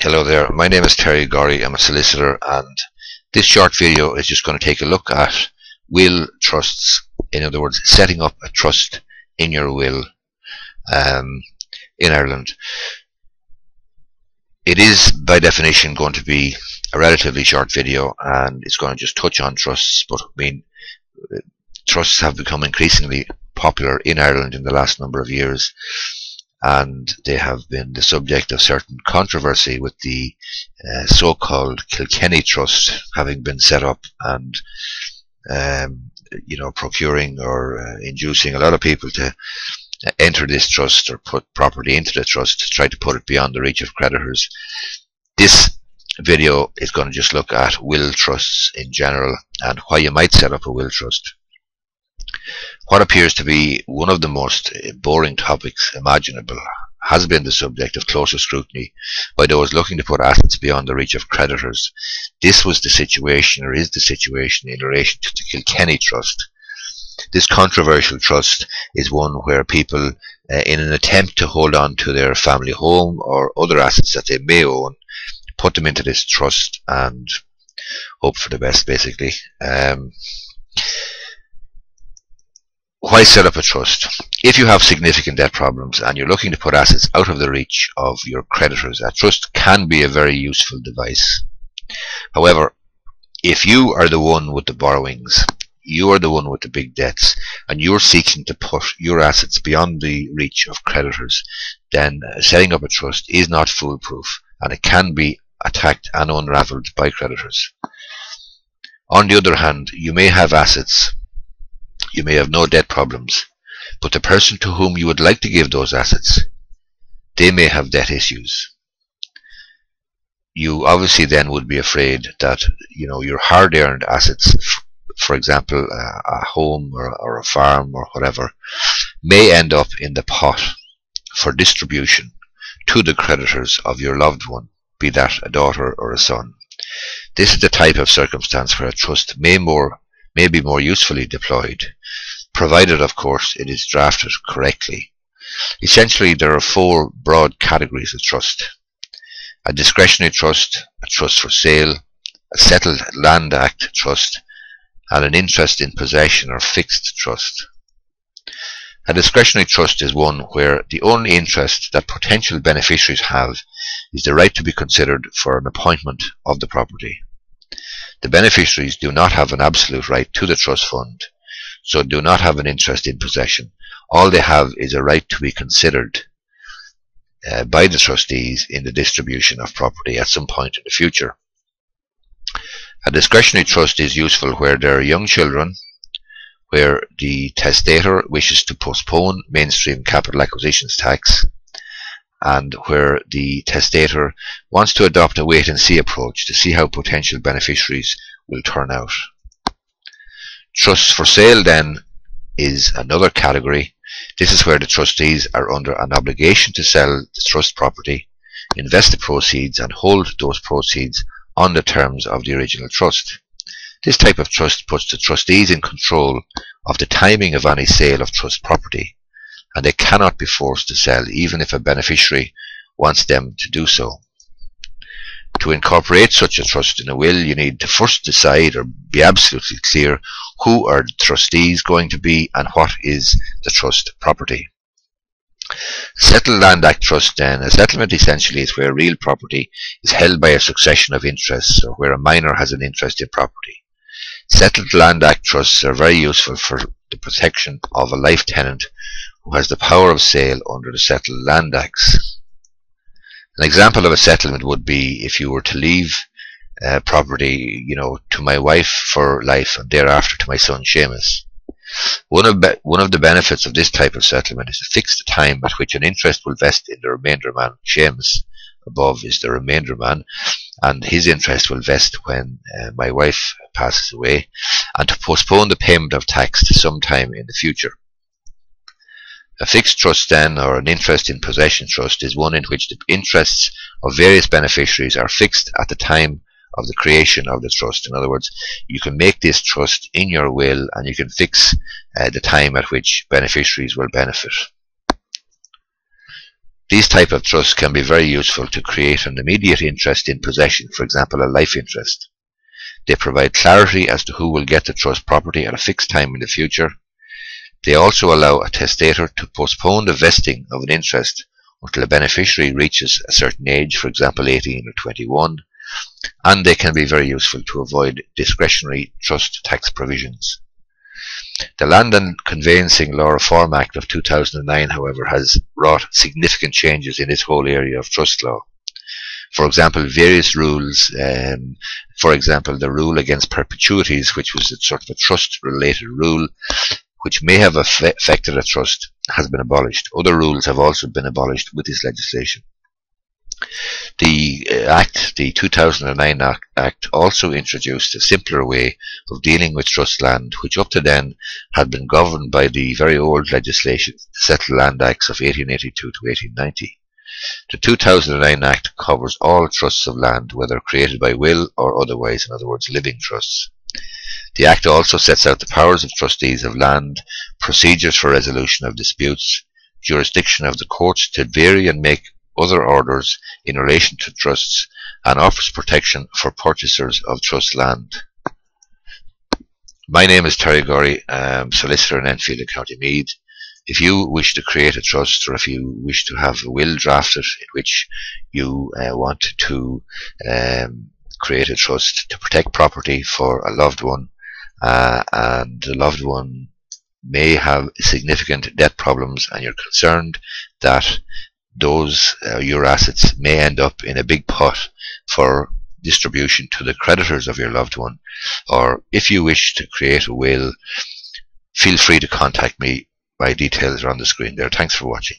Hello there, my name is Gorry. I'm a solicitor, and this short video is just going to take a look at will trusts. In other words, setting up a trust in your will in Ireland. It is by definition going to be a relatively short video, and it's going to just touch on trusts, but I mean, trusts have become increasingly popular in Ireland in the last number of years, and they have been the subject of certain controversy with the so-called Kilkenny Trust having been set up and procuring or inducing a lot of people to enter this trust or put property into the trust to try to put it beyond the reach of creditors. This video is going to just look at will trusts in general and why you might set up a will trust. What appears to be one of the most boring topics imaginable has been the subject of closer scrutiny by those looking to put assets beyond the reach of creditors. This was the situation, or is the situation, in relation to the Kilkenny Trust. This controversial trust is one where people, in an attempt to hold on to their family home or other assets that they may own, put them into this trust and hope for the best, basically. Why set up a trust? If you have significant debt problems and you're looking to put assets out of the reach of your creditors, a trust can be a very useful device. However, if you are the one with the borrowings, you are the one with the big debts, and you're seeking to put your assets beyond the reach of creditors, then setting up a trust is not foolproof, and it can be attacked and unravelled by creditors. On the other hand, you may have assets, you may have no debt problems, but the person to whom you would like to give those assets, they may have debt issues. You obviously then would be afraid that your hard-earned assets, for example a home or a farm or whatever, may end up in the pot for distribution to the creditors of your loved one, be that a daughter or a son. This is the type of circumstance where a trust may be more usefully deployed, provided of course it is drafted correctly. Essentially, there are four broad categories of trust: a discretionary trust, a trust for sale, a settled land act trust, and an interest in possession or fixed trust. A discretionary trust is one where the only interest that potential beneficiaries have is the right to be considered for an appointment of the property. The beneficiaries do not have an absolute right to the trust fund, so do not have an interest in possession. All they have is a right to be considered by the trustees in the distribution of property at some point in the future. A discretionary trust is useful where there are young children, where the testator wishes to postpone mainstream capital acquisitions tax, and where the testator wants to adopt a wait-and-see approach to see how potential beneficiaries will turn out. Trusts for sale then is another category. This is where the trustees are under an obligation to sell the trust property, invest the proceeds, and hold those proceeds on the terms of the original trust. This type of trust puts the trustees in control of the timing of any sale of trust property, and they cannot be forced to sell even if a beneficiary wants them to do so. To incorporate such a trust in a will, you need to first decide or be absolutely clear who are the trustees going to be and what is the trust property. Settled Land Act Trust then, a settlement essentially is where real property is held by a succession of interests, or where a minor has an interest in property. Settled Land Act Trusts are very useful for the protection of a life tenant who has the power of sale under the Settled Land Acts. An example of a settlement would be if you were to leave property, to my wife for life and thereafter to my son Seamus. One of the benefits of this type of settlement is to fix the time at which an interest will vest in the remainder man. Seamus above is the remainder man, and his interest will vest when my wife passes away, and to postpone the payment of tax to some time in the future. A fixed trust then, or an interest in possession trust, is one in which the interests of various beneficiaries are fixed at the time of the creation of the trust. In other words, you can make this trust in your will and you can fix the time at which beneficiaries will benefit. These type of trusts can be very useful to create an immediate interest in possession, for example a life interest. They provide clarity as to who will get the trust property at a fixed time in the future. They also allow a testator to postpone the vesting of an interest until a beneficiary reaches a certain age, for example 18 or 21, and they can be very useful to avoid discretionary trust tax provisions. The Land and Conveyancing Law Reform Act of 2009, however, has wrought significant changes in this whole area of trust law. For example, various rules, for example the rule against perpetuities, which was a sort of a trust-related rule, which may have affected a trust, has been abolished. Other rules have also been abolished with this legislation. The 2009 Act also introduced a simpler way of dealing with trust land, which up to then had been governed by the very old legislation, the Settled Land Acts of 1882 to 1890. The 2009 Act covers all trusts of land, whether created by will or otherwise, in other words, living trusts. The Act also sets out the powers of trustees of land, procedures for resolution of disputes, jurisdiction of the courts to vary and make other orders in relation to trusts, and offers protection for purchasers of trust land. My name is Terry Gorry, solicitor in Enfield, County Meath. If you wish to create a trust, or if you wish to have a will drafted in which you want to create a trust to protect property for a loved one, and the loved one may have significant debt problems, and you're concerned that those your assets may end up in a big pot for distribution to the creditors of your loved one, or if you wish to create a will, feel free to contact me. My details are on the screen there. Thanks for watching.